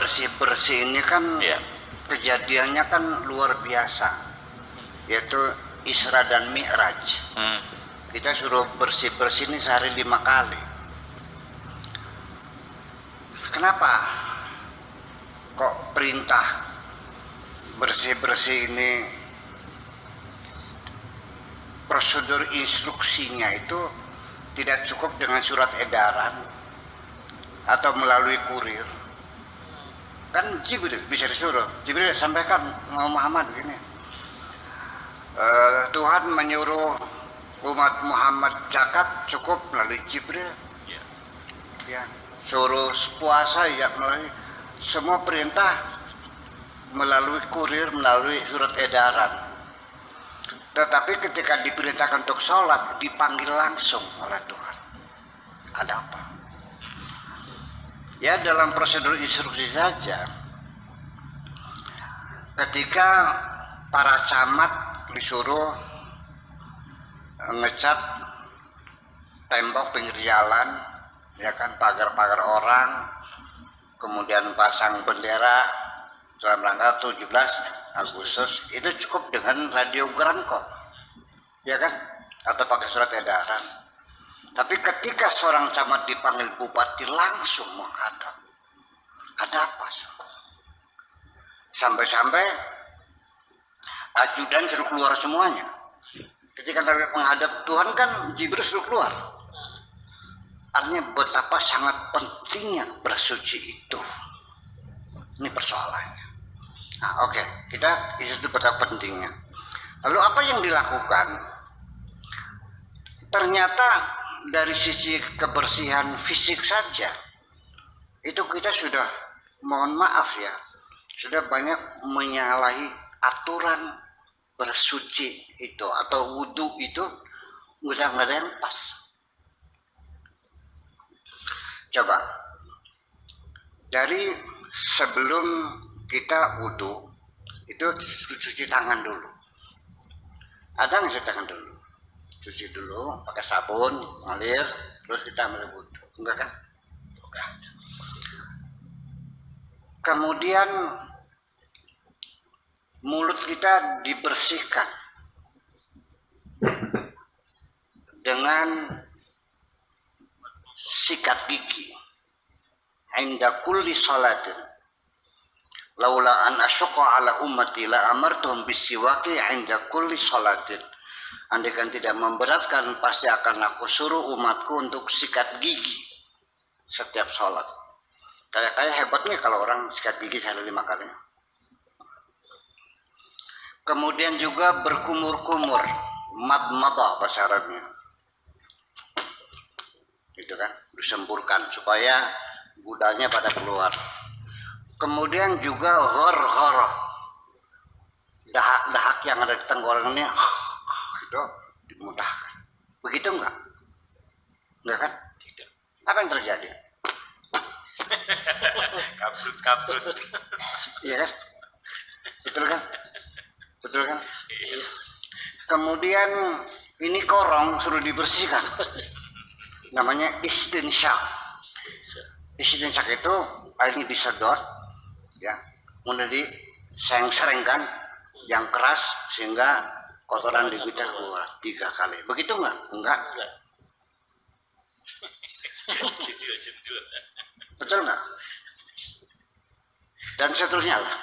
bersih-bersih ini kan kejadiannya kan luar biasa, yaitu Isra dan Mi'raj. Kita suruh bersih-bersih ini sehari 5 kali. Kenapa kok perintah bersih-bersih ini prosedur instruksinya itu tidak cukup dengan surat edaran atau melalui kurir? Kan Jibril bisa disuruh. Jibril sampaikan Muhammad begini, Tuhan menyuruh umat Muhammad zakat cukup melalui Jibril. Ya, suruh puasa ya melalui, semua perintah melalui kurir, melalui surat edaran. Tetapi ketika diperintahkan untuk sholat, dipanggil langsung oleh Tuhan. Ada apa? Ya, dalam prosedur instruksi saja. Ketika para camat disuruh ngecat tembok pinggir jalan, ya kan, pagar-pagar orang, kemudian pasang bendera dalam rangka 17 Agustus, itu cukup dengan radiogram kok, ya kan, atau pakai surat edaran. Tapi ketika seorang camat dipanggil bupati langsung menghadap, ada apa? Sampai-sampai ajudan suruh keluar semuanya. Ketika Nabi menghadap Tuhan kan Jibril suruh keluar. Artinya betapa sangat pentingnya bersuci itu. Ini persoalannya. Nah, oke, kita itu betapa pentingnya. Lalu apa yang dilakukan? Ternyata dari sisi kebersihan fisik saja itu kita sudah, mohon maaf ya, sudah banyak menyalahi aturan bersuci itu atau wudhu itu, nggak ada yang pas. Coba dari sebelum kita wudhu itu cuci tangan dulu. Ada nggak cuci tangan dulu? Cuci dulu pakai sabun, ngalir, terus kita mulai wudhu. Enggak kan? Enggak. Kemudian mulut kita dibersihkan dengan sikat gigi. Inda kulli salatin laula an asyqa ala ummati la amartuhum bisiwaki inda kulli salatin. Andaikan tidak memberatkan, pasti akan aku suruh umatku untuk sikat gigi setiap sholat. Kayak hebatnya kalau orang sikat gigi sehari 5 kali. Kemudian juga berkumur-kumur, mad-mada bahasa Arabnya. Itu kan, disemburkan supaya gudanya pada keluar. Kemudian juga ghar-ghar, dahak-dahak yang ada di tenggorokannya itu dimudahkan. Begitu enggak? Enggak kan? Tidak. Apa yang terjadi? Kabrut. Iya kan? Betul kan? Betul kan? Iya. Kemudian ini korong suruh dibersihkan. Namanya istinsyak. Istinsyak itu airnya disedot, ya, kemudian diseng-serengkan yang keras sehingga kotoran di kita keluar 3 kali. Begitu enggak? Enggak. Betul enggak? Dan seterusnya lah.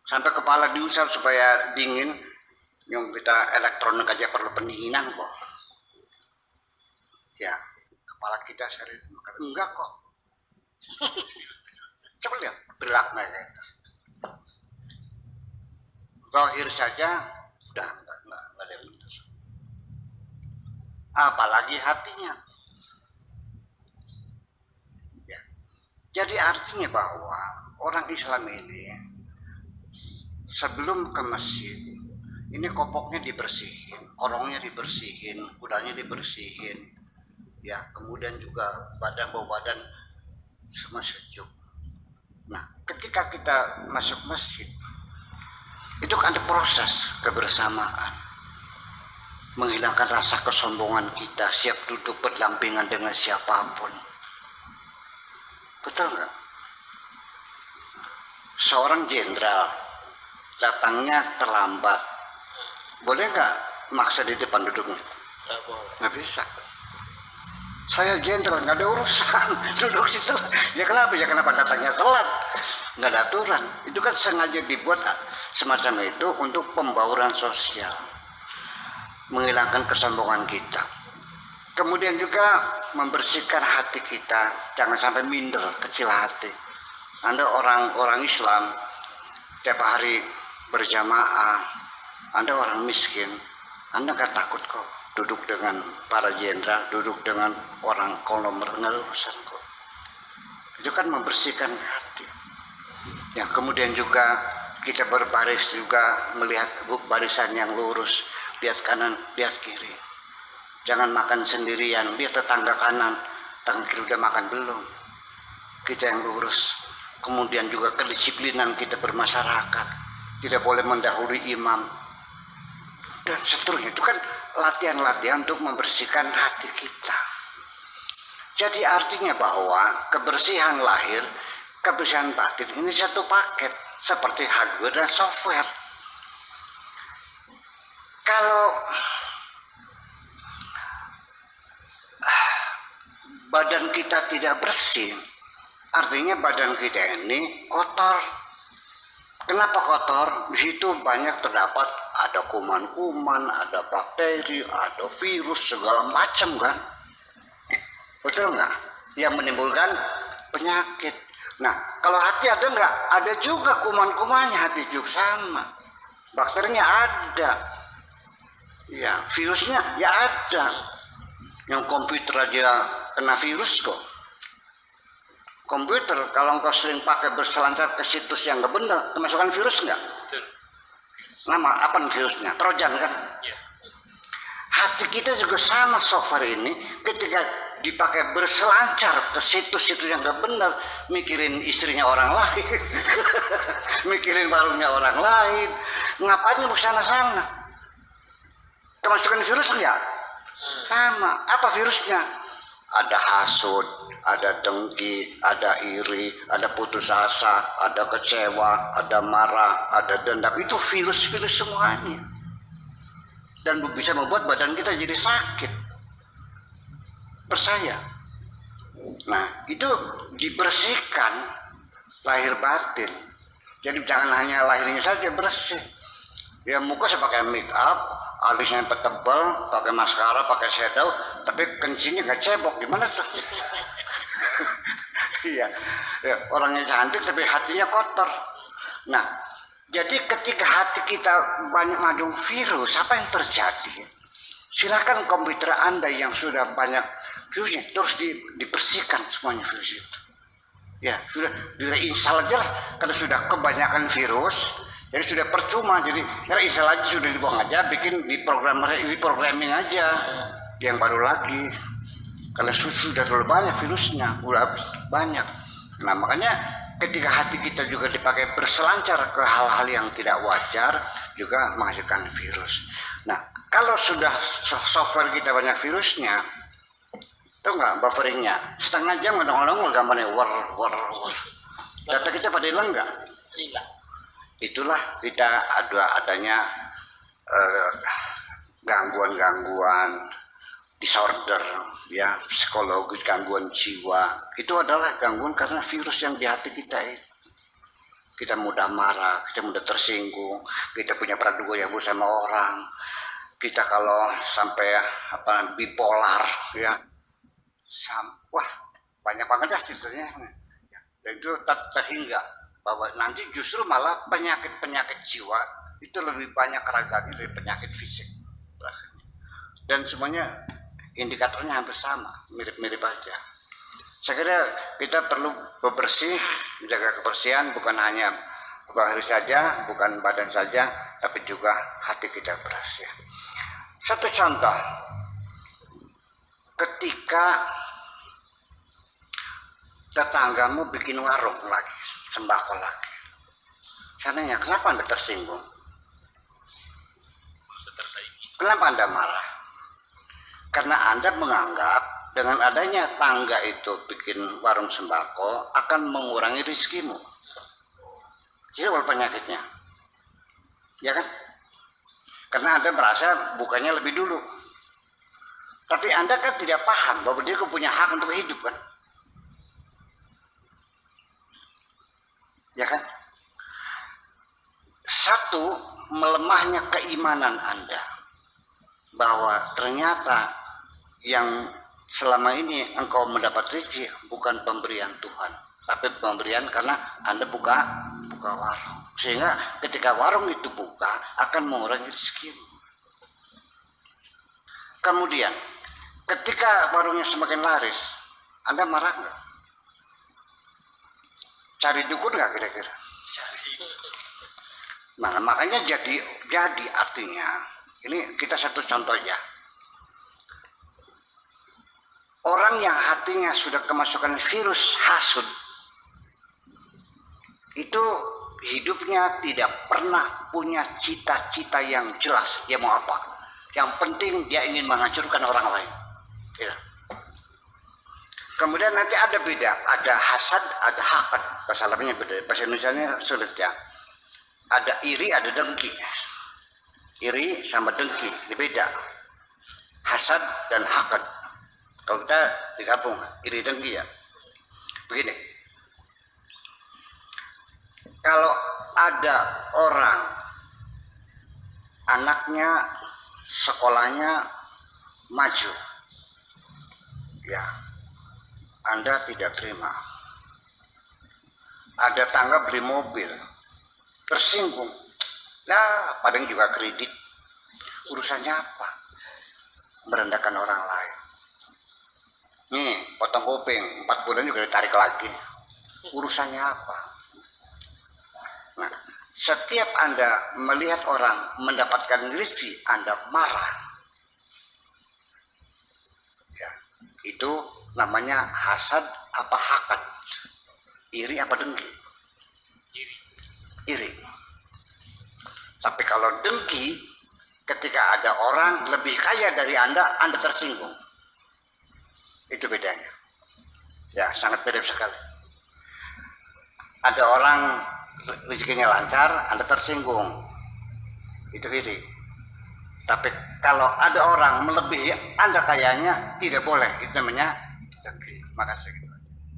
Sampai kepala diusap supaya dingin. Yang kita elektronik aja perlu pendinginan kok. Ya, kepala kita sehari enggak kok. Coba lihat perilaku mereka itu. Zahir saja sudah enggak ada yang benar. Apalagi hatinya. Ya. Jadi artinya bahwa orang Islam ini sebelum ke masjid ini kopoknya dibersihin, korongnya dibersihin, kudanya dibersihin, ya, kemudian juga bau badan semua sejuk. Nah, ketika kita masuk masjid, itu kan ada proses kebersamaan, menghilangkan rasa kesombongan kita, siap duduk berdampingan dengan siapapun. Betul nggak? seorang jenderal datangnya terlambat, boleh nggak maksa di depan duduknya? Nggak bisa. Saya jenderal, nggak ada urusan, duduk situ. Ya kenapa? Ya kenapa datangnya telat? Nggak ada aturan. Itu kan sengaja dibuat semacam itu untuk pembauran sosial, menghilangkan kesombongan kita. Kemudian juga membersihkan hati kita, jangan sampai minder, kecil hati. Anda orang Islam, tiap hari berjamaah, Anda orang miskin, Anda nggak takut kok duduk dengan para jenderal, duduk dengan orang konglomerat, nggak urusan kok. Itu kan membersihkan hati. Ya, kemudian juga kita berbaris juga melihat barisan yang lurus, lihat kanan, lihat kiri. Jangan makan sendirian, lihat tetangga kanan, tetangga kiri udah makan belum. Kita yang lurus. Kemudian juga kedisiplinan kita bermasyarakat, tidak boleh mendahului imam dan seterusnya. Itu kan latihan-latihan untuk membersihkan hati kita. Jadi artinya bahwa kebersihan lahir, kebersihan batin ini satu paket, seperti hardware dan software. Kalau badan kita tidak bersih, artinya badan kita ini kotor. Kenapa kotor? Di situ banyak terdapat ada kuman-kuman, ada bakteri, ada virus, segala macam kan. Betul nggak? Yang menimbulkan penyakit. Nah, kalau hati ada nggak? Ada juga kuman-kumannya, hati juga sama. Bakterinya ada. Ya, virusnya ya ada. Yang komputer aja kena virus kok. Komputer kalau engkau sering pakai berselancar ke situs yang nggak benar, kemasukan virus nggak? Nama apa virusnya? Trojan kan? Ya. Hati kita juga sama software ini, ketika dipakai berselancar ke situs-situs yang nggak benar, mikirin istrinya orang lain, mikirin warungnya orang lain, ngapain mau sana-sana? Kemasukan virus nggak? Sama. Apa virusnya? Ada hasud, ada dengki, ada iri, ada putus asa, ada kecewa, ada marah, ada dendam. Itu virus-virus semuanya. Dan bisa membuat badan kita jadi sakit. Percaya. Nah, itu dibersihkan lahir batin. Jadi jangan hanya lahirnya saja bersih. Ya muka saya pakai make up, alisnya tebal, pakai maskara, pakai shadow, tapi kencingnya nggak cebok, gimana tuh? Iya, ya, orangnya cantik tapi hatinya kotor. Nah, jadi ketika hati kita banyak mengandung virus, apa yang terjadi? Silakan komputer Anda yang sudah banyak virusnya terus dibersihkan semuanya virus itu. Ya, sudah direinstall aja lah. Kalau sudah kebanyakan virus, jadi sudah percuma. Jadi install aja, sudah dibuang aja, bikin diprogramming aja yang baru lagi. Kalau sudah terlalu banyak virusnya, udah banyak. Nah makanya ketika hati kita juga dipakai berselancar ke hal-hal yang tidak wajar, juga menghasilkan virus. Nah kalau sudah software kita banyak virusnya, tahu nggak bufferingnya? Setengah jam ngedong-ngedong gambarnya war. Data kita pada hilang nggak? Hilang. Itulah kita adanya gangguan-gangguan disorder, ya psikologis, gangguan jiwa. Itu adalah gangguan karena virus yang di hati kita itu. Kita mudah marah, kita mudah tersinggung, kita punya praduga yang buruk sama orang. Kita kalau sampai bipolar, ya, wah banyak banget ya ceritanya. Dan itu terhingga bahwa nanti justru malah penyakit jiwa itu lebih banyak ragamnya dari penyakit fisik. Dan semuanya indikatornya hampir sama, mirip-mirip aja. Saya kira kita perlu bebersih, menjaga kebersihan bukan hanya lahir saja, bukan badan saja, tapi juga hati kita bersih. Satu contoh, ketika tetanggamu bikin warung lagi, sembako lagi, saya nanya, kenapa Anda tersinggung? Kenapa Anda marah? Karena Anda menganggap dengan adanya tangga itu bikin warung sembako akan mengurangi rezekimu. Itu penyakitnya. Ya kan? Karena Anda merasa bukannya lebih dulu. Tapi Anda kan tidak paham bahwa dia punya hak untuk hidup kan? Ya kan? Satu, melemahnya keimanan Anda. Bahwa ternyata yang selama ini engkau mendapat rezeki bukan pemberian Tuhan. Tapi pemberian karena Anda buka warung. Sehingga ketika warung itu buka akan mengurangi rezeki. Kemudian ketika warungnya semakin laris, Anda marah nggak? Cari dukun nggak kira-kira? Nah, makanya jadi artinya ini kita satu contoh ya. Orang yang hatinya sudah kemasukan virus hasud itu hidupnya tidak pernah punya cita-cita yang jelas. Dia mau apa? Yang penting dia ingin menghancurkan orang lain. Ya. Kemudian nanti ada beda. Ada hasad, ada hakad. Bahasa Arabnya beda. Bahasa Indonesianya sulit ya. Ada iri, ada dengki. Iri sama dengki. Ini beda. Hasad dan hakad. Kalau kita digabung, iri dengki ya. Begini. Kalau ada orang anaknya sekolahnya maju, ya, Anda tidak terima. Ada tangga beli mobil, tersinggung. Nah, paling juga kredit. Urusannya apa? Merendahkan orang lain. Nih, potong kuping, 4 bulan juga ditarik lagi. Urusannya apa? Nah, setiap Anda melihat orang mendapatkan rezeki, Anda marah. Ya, itu namanya hasad apa hakad? Iri apa dengki? Iri. Tapi kalau dengki, ketika ada orang lebih kaya dari Anda tersinggung. Itu bedanya. Ya, sangat beda sekali. Ada orang rezekinya lancar, Anda tersinggung. Itu iri. Tapi kalau ada orang melebihi Anda kayanya, tidak boleh. Itu namanya dengki. Makasih.